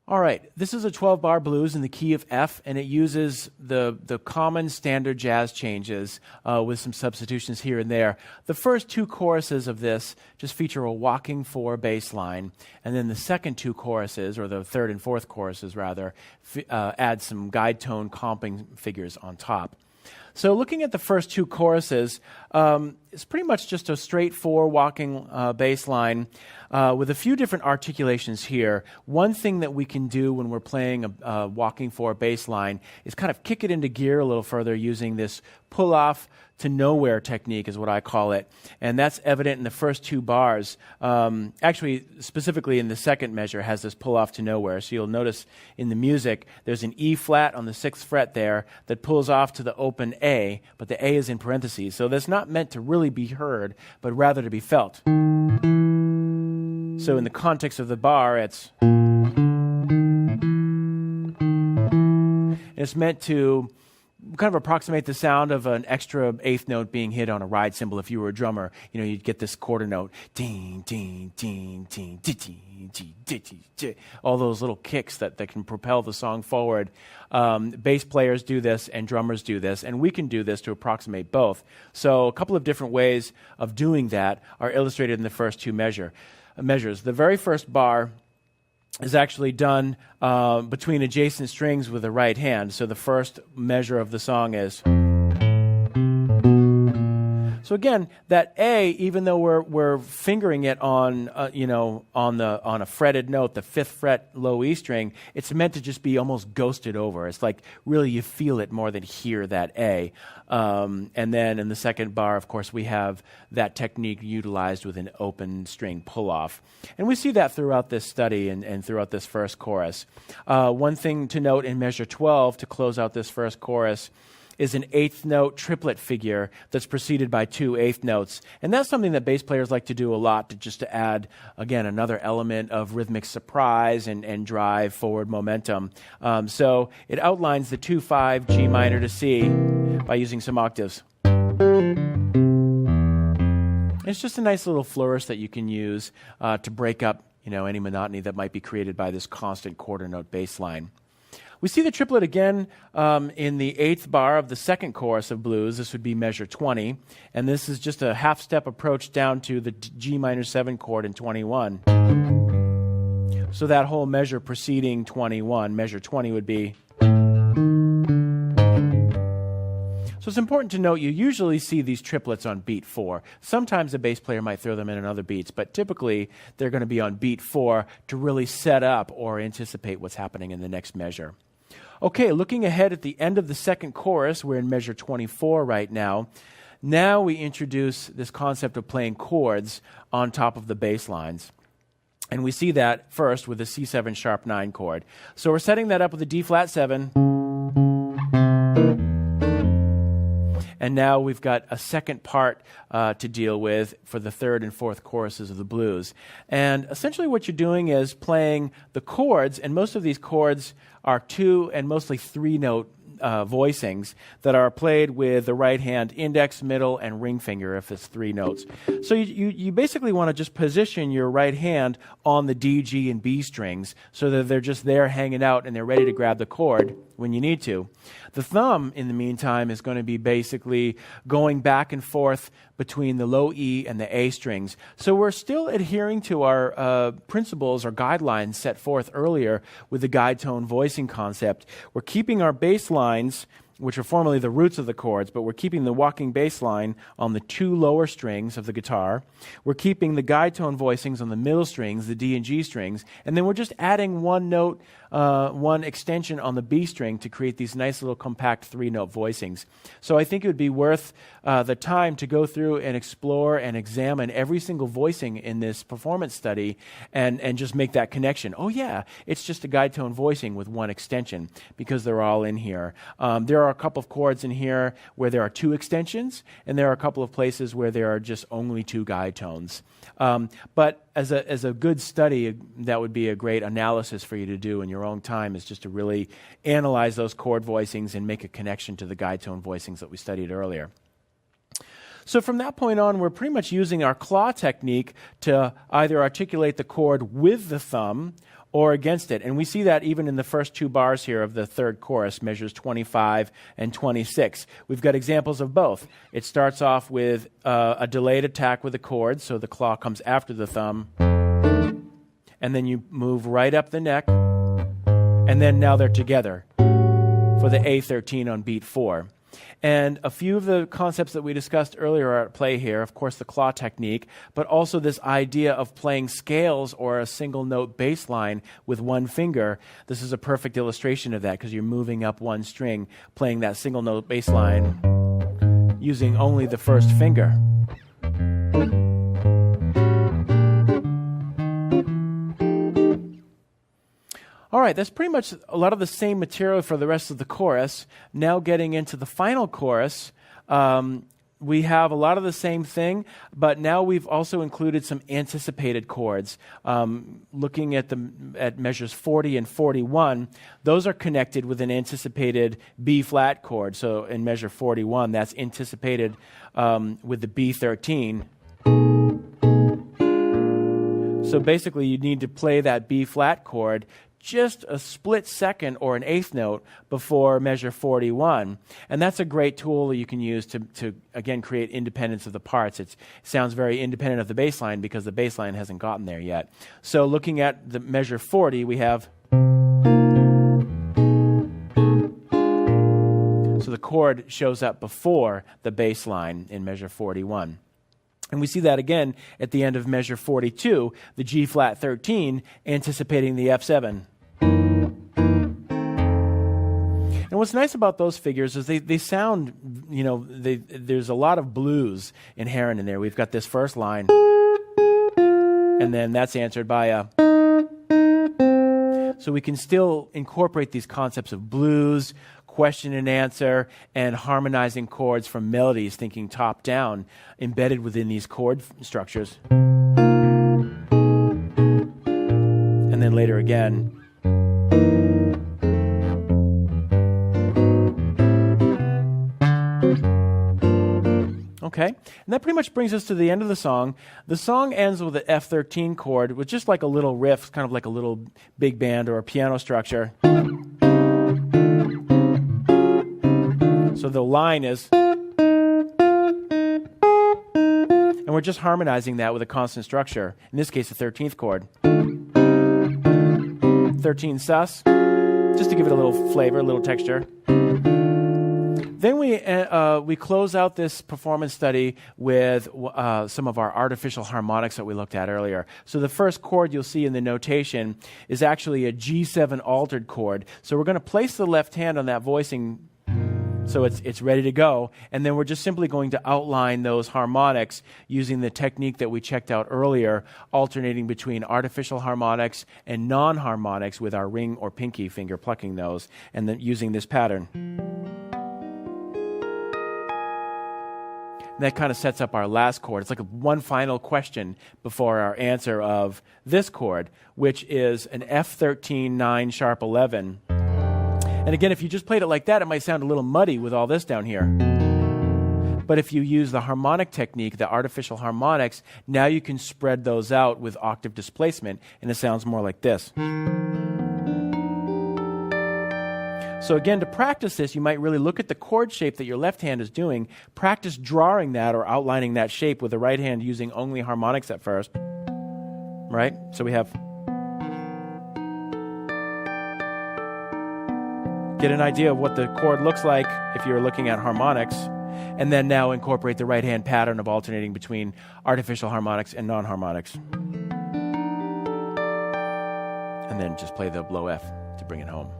All right, this is a 12-bar blues in the key of F, and it uses the common standard jazz changes with some substitutions here and there. The first two choruses of this just feature a walking four bass line, and then the second two choruses, or the third and fourth choruses rather, add some guide tone comping figures on top. So looking at the first two choruses, it's pretty much just a straight four walking bass line with a few different articulations here. One thing that we can do when we're playing a walking four bass line is kind of kick it into gear a little further using this pull-off to nowhere technique is what I call it. And that's evident in the first two bars. Actually, specifically in the second measure has this pull off to nowhere. So you'll notice in the music, there's an E flat on the 6th fret there that pulls off to the open A, but the A is in parentheses. So that's not meant to really be heard, but rather to be felt. So in the context of the bar, it's meant to kind of approximate the sound of an extra eighth note being hit on a ride cymbal. If you were a drummer, you'd get this quarter note, ding, ding, ding, ding, ding, ding, ding, all those little kicks that can propel the song forward. Bass players do this and drummers do this, and we can do this to approximate both. So a couple of different ways of doing that are illustrated in the first two measures. The very first bar is actually done between adjacent strings with the right hand. So the first measure of the song is. So again, that A, even though we're fingering it on on a fretted note, the 5th fret low E string, it's meant to just be almost ghosted over. It's like really you feel it more than hear that A. And then in the second bar, of course, we have that technique utilized with an open string pull-off. And we see that throughout this study and throughout this first chorus. One thing to note in measure 12 to close out this first chorus is an 8th note triplet figure that's preceded by 2 8th notes. And that's something that bass players like to do a lot to add, again, another element of rhythmic surprise and drive forward momentum. So it outlines the 2-5 G minor to C by using some octaves. It's just a nice little flourish that you can use to break up any monotony that might be created by this constant quarter note bass line. We see the triplet again in the 8th bar of the second chorus of blues. This would be measure 20. And this is just a half-step approach down to the G minor 7 chord in 21. So that whole measure preceding 21, measure 20 would be. So it's important to note you usually see these triplets on beat 4. Sometimes a bass player might throw them in other beats, but typically they're going to be on beat 4 to really set up or anticipate what's happening in the next measure. Okay, looking ahead at the end of the second chorus, we're in measure 24 right now. Now we introduce this concept of playing chords on top of the bass lines. And we see that first with the C7 sharp 9 chord. So we're setting that up with a D flat 7. And now we've got a second part to deal with for the third and fourth choruses of the blues. And essentially what you're doing is playing the chords, and most of these chords are 2 and mostly 3 note voicings that are played with the right hand index, middle, and ring finger if it's 3 notes. So you basically want to just position your right hand on the D, G, and B strings so that they're just there hanging out and they're ready to grab the chord when you need to. The thumb, in the meantime, is going to be basically going back and forth between the low E and the A strings. So we're still adhering to our principles or guidelines set forth earlier with the guide tone voicing concept. We're keeping our bass lines, which are formerly the roots of the chords, but we're keeping the walking bass line on the 2 lower strings of the guitar. We're keeping the guide tone voicings on the middle strings, the D and G strings, and then we're just adding one note, one extension on the B string to create these nice little compact 3-note voicings. So I think it would be worth the time to go through and explore and examine every single voicing in this performance study and just make that connection. Oh yeah, it's just a guide tone voicing with one extension because they're all in here. There are a couple of chords in here where there are 2 extensions, and there are a couple of places where there are just only 2 guide tones. But as a good study, that would be a great analysis for you to do in your own time, is just to really analyze those chord voicings and make a connection to the guide tone voicings that we studied earlier. So from that point on, we're pretty much using our claw technique to either articulate the chord with the thumb or against it. And we see that even in the first two bars here of the third chorus, measures 25 and 26. We've got examples of both. It starts off with a delayed attack with the chord, so the claw comes after the thumb, and then you move right up the neck, and then now they're together for the A13 on beat 4. And a few of the concepts that we discussed earlier are at play here. Of course, the claw technique, but also this idea of playing scales or a single note bass line with one finger. This is a perfect illustration of that because you're moving up one string, playing that single note bass line using only the first finger. All right, that's pretty much a lot of the same material for the rest of the chorus. Now getting into the final chorus, we have a lot of the same thing, but now we've also included some anticipated chords. Looking at measures 40 and 41, those are connected with an anticipated B-flat chord. So in measure 41, that's anticipated with the B13. So basically, you need to play that B-flat chord just a split second or an eighth note before measure 41. And that's a great tool that you can use to again, create independence of the parts. It sounds very independent of the bass line because the bass line hasn't gotten there yet. So looking at the measure 40, we have... So the chord shows up before the bass line in measure 41. And we see that again at the end of measure 42, the G-flat 13, anticipating the F7. And what's nice about those figures is they sound, there's a lot of blues inherent in there. We've got this first line, and then that's answered by a... So we can still incorporate these concepts of blues, question and answer, and harmonizing chords from melodies, thinking top down, embedded within these chord structures. And then later again. Okay, and that pretty much brings us to the end of the song. The song ends with an F13 chord with just like a little riff, kind of like a little big band or a piano structure. So the line is, and we're just harmonizing that with a constant structure. In this case, the 13th chord. 13 sus, just to give it a little flavor, a little texture. Then we close out this performance study with some of our artificial harmonics that we looked at earlier. So the first chord you'll see in the notation is actually a G7 altered chord. So we're going to place the left hand on that voicing so it's ready to go, and then we're just simply going to outline those harmonics using the technique that we checked out earlier, alternating between artificial harmonics and non-harmonics with our ring or pinky finger plucking those, and then using this pattern. That kind of sets up our last chord. It's like one final question before our answer of this chord, which is an F13, 9, sharp 11. And again, if you just played it like that, it might sound a little muddy with all this down here. But if you use the harmonic technique, the artificial harmonics, now you can spread those out with octave displacement, and it sounds more like this. So again, to practice this, you might really look at the chord shape that your left hand is doing, practice drawing that or outlining that shape with the right hand using only harmonics at first. Right? So we have... Get an idea of what the chord looks like if you're looking at harmonics, and then now incorporate the right hand pattern of alternating between artificial harmonics and non-harmonics. And then just play the low F to bring it home.